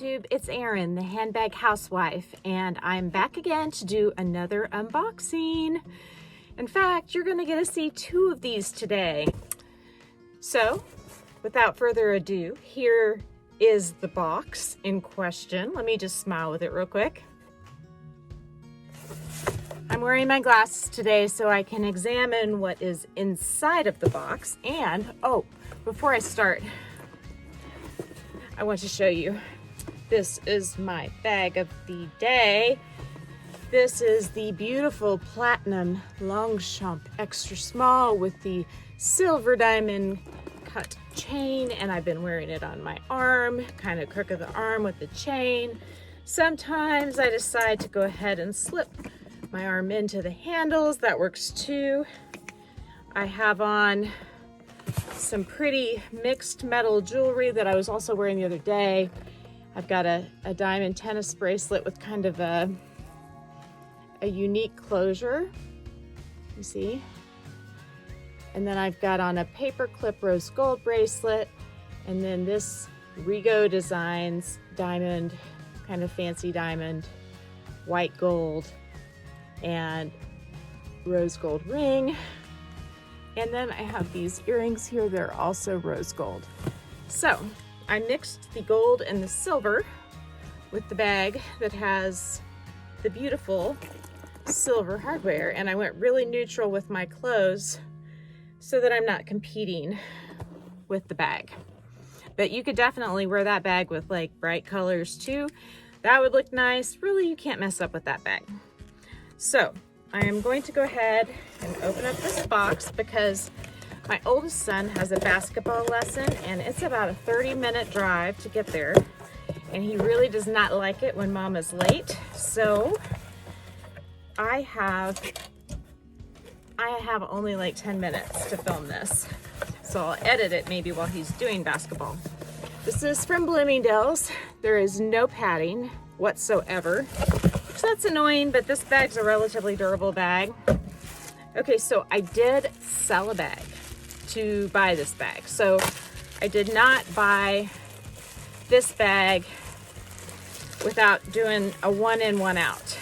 YouTube, it's Erin, the handbag housewife, and I'm back again to do another unboxing. In fact, you're gonna get to see two of these today. So, without further ado, here is the box in question. Let me just smile with it real quick. I'm wearing my glasses today so I can examine what is inside of the box. And, oh, before I start, I want to show you. This is my bag of the day. This is the beautiful platinum Longchamp extra small with the silver diamond cut chain, and I've been wearing it on my arm, kind of crook of the arm with the chain. Sometimes I decide to go ahead and slip my arm into the handles. That works too. I have on some pretty mixed metal jewelry that I was also wearing the other day. I've got a diamond tennis bracelet with kind of a unique closure, you see. And then I've got on a paper clip rose gold bracelet, and then this Rigo Designs diamond, kind of fancy diamond, white gold, and rose gold ring. And then I have these earrings here that are also rose gold. So I mixed the gold and the silver with the bag that has the beautiful silver hardware, and I went really neutral with my clothes so that I'm not competing with the bag. But you could definitely wear that bag with like bright colors too. That would look nice. Really, you can't mess up with that bag. So I am going to go ahead and open up this box because my oldest son has a basketball lesson and it's about a 30-minute drive to get there. And he really does not like it when mom is late. So I have only like 10 minutes to film this. So I'll edit it maybe while he's doing basketball. This is from Bloomingdale's. There is no padding whatsoever. So that's annoying, but this bag's a relatively durable bag. Okay, so I did sell a bag to buy this bag. So I did not buy this bag without doing a one in, one out.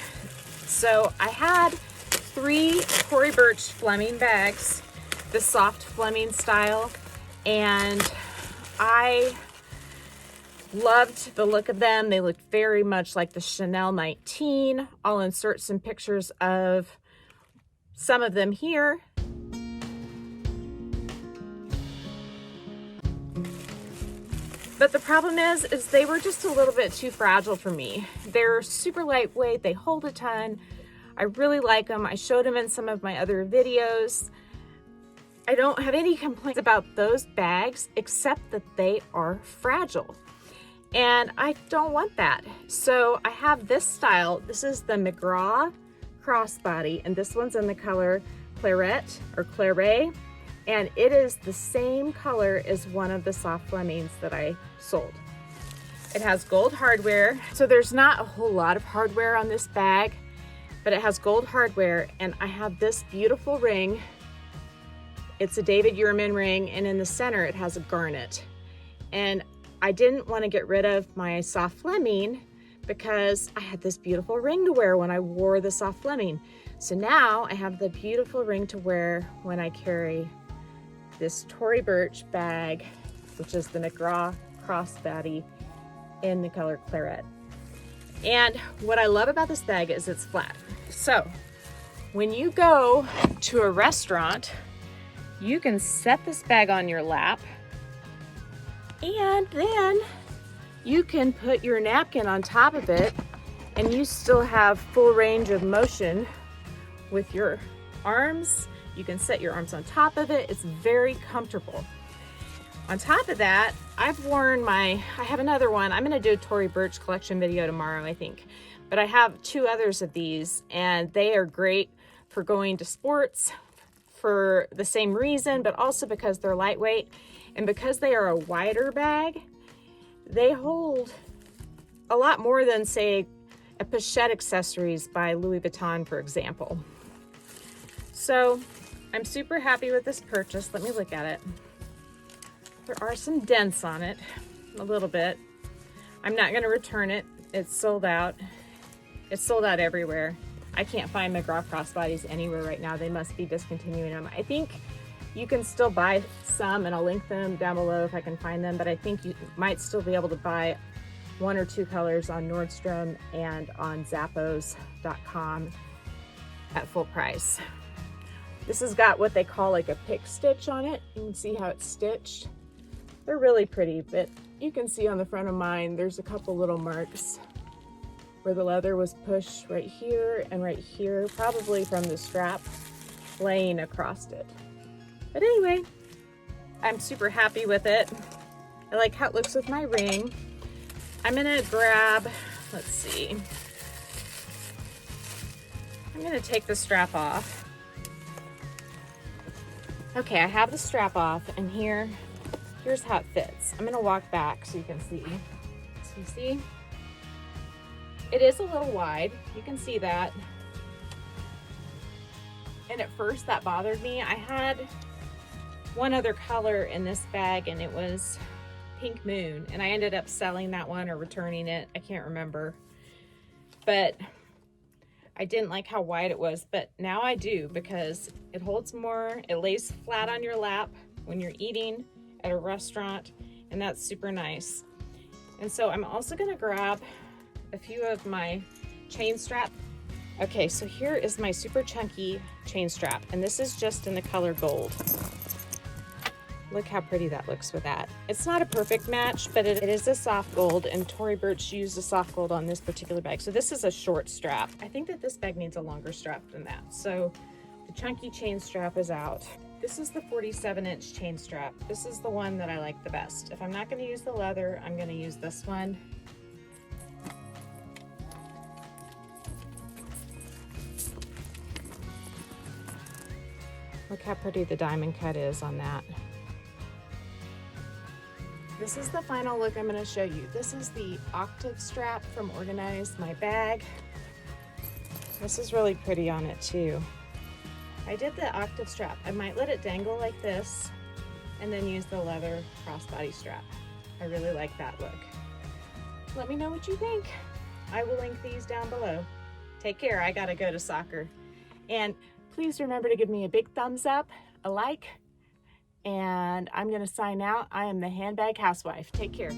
So I had 3 Tory Burch Fleming bags, the soft Fleming style, and I loved the look of them. They looked very much like the Chanel 19. I'll insert some pictures of some of them here. But the problem is they were just a little bit too fragile for me. They're super lightweight, they hold a ton. I really like them. I showed them in some of my other videos. I don't have any complaints about those bags except that they are fragile. And I don't want that. So I have this style. This is the Mcgraw Crossbody, and this one's in the color Claret or Claret. And it is the same color as one of the soft Flemings that I sold. It has gold hardware. So there's not a whole lot of hardware on this bag, but it has gold hardware. And I have this beautiful ring. It's a David Yurman ring, and in the center it has a garnet. And I didn't want to get rid of my soft Fleming because I had this beautiful ring to wear when I wore the soft Fleming. So now I have the beautiful ring to wear when I carry this Tory Burch bag, which is the Mcgraw Crossbody in the color Claret. And what I love about this bag is it's flat. So when you go to a restaurant, you can set this bag on your lap, and then you can put your napkin on top of it, and you still have full range of motion with your arms. You can set your arms on top of it. It's very comfortable. On top of that, I have another one. I'm gonna do a Tory Burch collection video tomorrow, I think. But I have 2 others of these, and they are great for going to sports for the same reason, but also because they're lightweight. And because they are a wider bag, they hold a lot more than, say, a pochette accessories by Louis Vuitton, for example. So I'm super happy with this purchase. Let me look at it. There are some dents on it, a little bit. I'm not gonna return it. It's sold out. It's sold out everywhere. I can't find Mcgraw crossbodies anywhere right now. They must be discontinuing them. I think you can still buy some, and I'll link them down below if I can find them, but I think you might still be able to buy 1 or 2 colors on Nordstrom and on Zappos.com at full price. This has got what they call like a pick stitch on it. You can see how it's stitched. They're really pretty, but you can see on the front of mine, there's a couple little marks where the leather was pushed right here and right here, probably from the strap laying across it. But anyway, I'm super happy with it. I like how it looks with my ring. I'm gonna grab, let's see. I'm gonna take the strap off. Okay, I have the strap off, and here's how it fits. I'm gonna walk back so you can see. So you see? It is a little wide, you can see that. And at first that bothered me. I had one other color in this bag, and it was Pink Moon, and I ended up selling that one or returning it. I can't remember. But I didn't like how wide it was, but now I do, because it holds more. It lays flat on your lap when you're eating at a restaurant, and that's super nice. And so I'm also gonna grab a few of my chain strap. Okay, so here is my super chunky chain strap, and this is just in the color gold. Look how pretty that looks with that. It's not a perfect match, but it is a soft gold, and Tory Burch used a soft gold on this particular bag. So this is a short strap. I think that this bag needs a longer strap than that. So the chunky chain strap is out. This is the 47-inch chain strap. This is the one that I like the best. If I'm not gonna use the leather, I'm gonna use this one. Look how pretty the diamond cut is on that. This is the final look I'm going to show you. This is the octave strap from Organize My Bag. This is really pretty on it too. I did the octave strap. I might let it dangle like this and then use the leather crossbody strap. I really like that look. Let me know what you think. I will link these down below. Take care. I gotta go to soccer. And please remember to give me a big thumbs up, a like, and I'm gonna sign out. I am the Handbag Housewife. Take care.